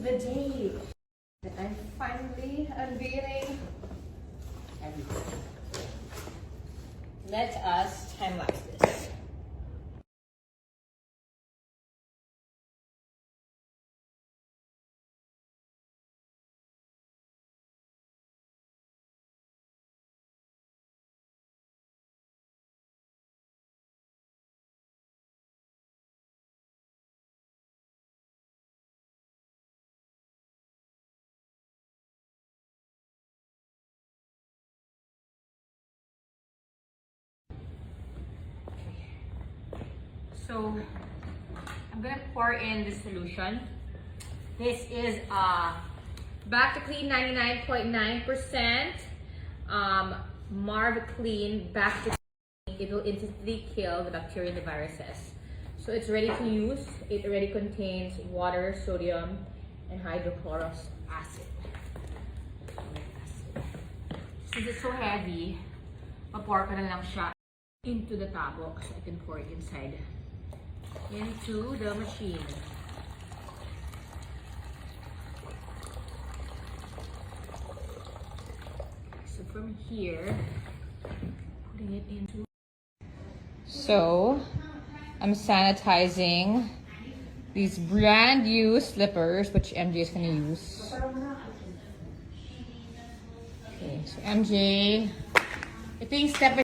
the day that I'm finally unveiling everything. Let us time-lapse this. So I'm gonna pour in the solution. This is Back to Clean 99.9%, Marv Clean Back to Clean. It will instantly kill the bacteria and the viruses. So it's ready to use. It already contains water, sodium, and hydrochlorous acid. Since it's so heavy, ma-pour ko na lang siya into the tabo so I can pour it inside into the machine. So from here, putting it into. So I'm sanitizing these brand new slippers, which MJ is gonna use. Okay, so MJ, ito yung step by